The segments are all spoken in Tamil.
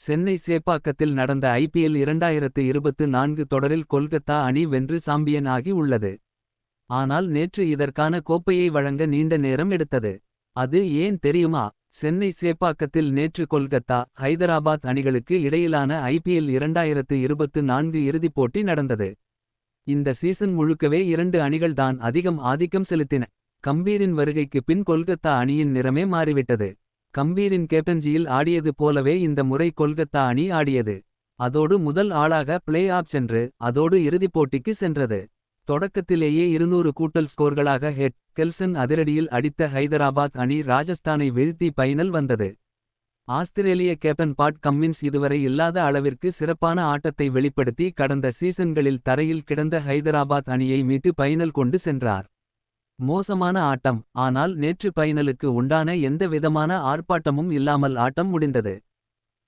சென்னை சேப்பாக்கத்தில் நடந்த ஐபிஎல் 2024 தொடரில் கொல்கத்தா அணி வென்று சாம்பியன் ஆகி உள்ளது. ஆனால் நேற்று இதற்கான கோப்பையை வழங்க நீண்ட நேரம் எடுத்தது. அது ஏன் தெரியுமா? சென்னை சேப்பாக்கத்தில் நேற்று கொல்கத்தா, ஹைதராபாத் அணிகளுக்கு இடையிலான ஐபிஎல் 2024 இறுதிப் போட்டி நடந்தது. இந்த சீசன் முழுக்கவே இரண்டு அணிகள்தான் அதிகம் ஆதிக்கம் செலுத்தின. கம்பீரின் வருகைக்கு பின் கொல்கத்தா அணியின் நிறமே மாறிவிட்டது. கம்பீரின் கேப்டன்சியில் ஆடியது போலவே இந்த முறை கொல்கத்தா அணி ஆடியது. அதோடு முதல் ஆளாக பிளே ஆஃப் சென்று அதோடு இறுதிப் போட்டிக்கு சென்றது. தொடக்கத்திலேயே 200 கூட்டல் ஸ்கோர்களாக ஹெட் கெல்சன் அதிரடியில் அடித்த ஹைதராபாத் அணி ராஜஸ்தானை வீழ்த்தி பைனல் வந்தது. ஆஸ்திரேலிய கேப்டன் பாட் கம்மின்ஸ் இதுவரை இல்லாத அளவிற்கு சிறப்பான ஆட்டத்தை வெளிப்படுத்தி கடந்த சீசன்களில் தரையில் கிடந்த ஹைதராபாத் அணியை மீட்டு பைனல் கொண்டு சென்றார். மோசமான ஆட்டம். ஆனால் நேற்று பைனலுக்கு உண்டான எந்த விதமான ஆர்ப்பாட்டமும் இல்லாமல் ஆட்டம் முடிந்தது.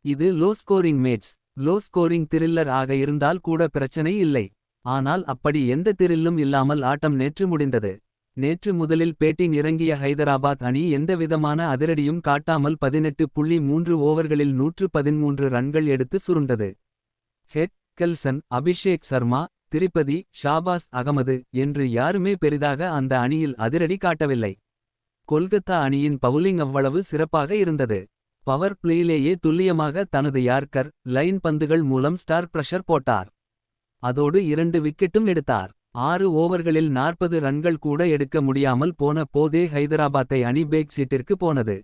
இது low scoring match. Low scoring thriller ஆக இருந்தால் கூட பிரச்சனை இல்லை. ஆனால் அப்படி எந்த த்ரில்லும் இல்லாமல் ஆட்டம் நேற்று முடிந்தது. நேற்று முதலில் பேட்டிங் இறங்கிய ஹைதராபாத் அணி எந்தவிதமான அதிரடியும் காட்டாமல் 18.3 ஓவர்களில் 113 ரன்கள் எடுத்து சுருண்டது. ஹெட் கெல்சன், அபிஷேக் சர்மா, திரிபதி, ஷாபாஸ் அகமது என்று யாருமே பெரிதாக அந்த அணியில் அதிரடி காட்டவில்லை. கொல்கத்தா அணியின் பவுலிங் அவ்வளவு சிறப்பாக இருந்தது. பவர் பிளேயிலேயே துல்லியமாக தனது யார்க்கர், லைன் பந்துகள் மூலம் ஸ்டார் பிரஷர் போட்டார். அதோடு 2 விக்கெட்டும் எடுத்தார். 6 ஓவர்களில் 40 ரன்கள் கூட எடுக்க முடியாமல் போன போதே ஹைதராபாத்தை அணி பேக் சீட்டிற்கு போனது.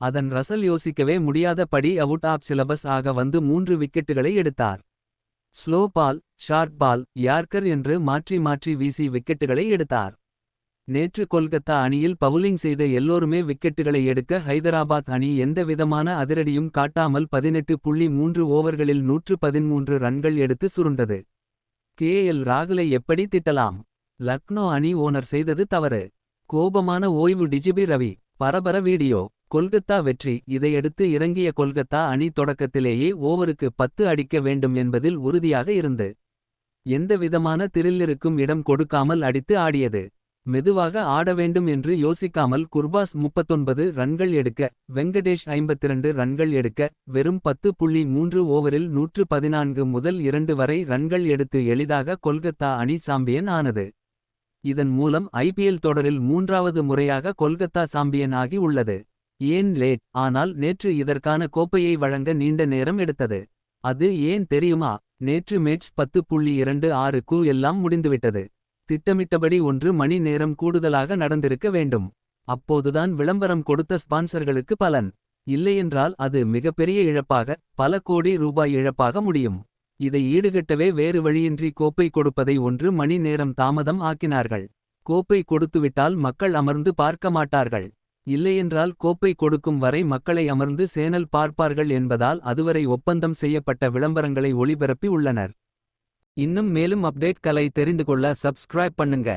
அதன் ரசல் யோசிக்கவே முடியாத படி அவுட் ஆப் சிலபஸ் ஆக வந்து 3 விக்கெட்டுகளை எடுத்தார். Slow ball, short ball, yorker என்று மாற்றி மாற்றி வீசி விக்கெட்டுகளை எடுத்தார். நேற்று கொல்கத்தா அணியில் பவுலிங் செய்த எல்லோருமே விக்கெட்டுகளை எடுக்க ஹைதராபாத் அணி எந்த விதமான அதிரடியும் காட்டாமல் 18.3 ஓவர்களில் 113 ரன்கள் எடுத்து சுருண்டது. KL ராகுலை எப்படி திட்டலாம்? லக்னோ அணி ஓனர் செய்தது தவறு. கோபமான ஓய்வு டிஜிபி ரவி. பரபர வீடியோ. கொல்கத்தா வெற்றி. இதையடுத்து இறங்கிய கொல்கத்தா அணி தொடக்கத்திலேயே ஓவருக்கு 10 அடிக்க வேண்டும் என்பதில் உறுதியாக இருந்து எந்தவிதமான திரில்லிருக்கும் இடம் கொடுக்காமல் அடித்து ஆடியது. மெதுவாக ஆட வேண்டும் என்று யோசிக்காமல் குர்பாஸ் 39 ரன்கள் எடுக்க, வெங்கடேஷ் 52 ரன்கள் எடுக்க, வெறும் 10.3 ஓவரில் 114 முதல் 2 வரை ரன்கள் எடுத்து எளிதாக கொல்கத்தா அணி சாம்பியன் ஆனது. இதன் மூலம் ஐபிஎல் தொடரில் 3வது முறையாக கொல்கத்தா சாம்பியன் ஆகி உள்ளது. ஏன் லேட்? ஆனால் நேற்று இதற்கான கோப்பையை வழங்க நீண்ட நேரம் எடுத்தது. அது ஏன் தெரியுமா? நேற்று மேட்ச் 10.26க்கு எல்லாம் முடிந்துவிட்டது. திட்டமிட்டபடி 1 மணி நேரம் கூடுதலாக நடந்திருக்க வேண்டும். அப்போதுதான் விளம்பரம் கொடுத்த ஸ்பான்சர்களுக்கு பலன். இல்லையென்றால் அது மிகப்பெரிய இழப்பாக, பல கோடி ரூபாய் இழப்பாக முடியும். இதை ஈடுகட்டவே வேறு வழியின்றி கோப்பை கொடுப்பதை 1 மணி நேரம் தாமதம் ஆக்கினார்கள். கோப்பை கொடுத்துவிட்டால் மக்கள் அமர்ந்து பார்க்க மாட்டார்கள். இல்லையென்றால் கோப்பை கொடுக்கும் வரை மக்களை அமர்ந்து சேனல் பார்ப்பார்கள் என்பதால் அதுவரை ஒப்பந்தம் செய்யப்பட்ட விளம்பரங்களை ஒளிபரப்பி உள்ளனர். இன்னும் மேலும் அப்டேட்களை தெரிந்து கொள்ள சப்ஸ்கிரைப் பண்ணுங்க.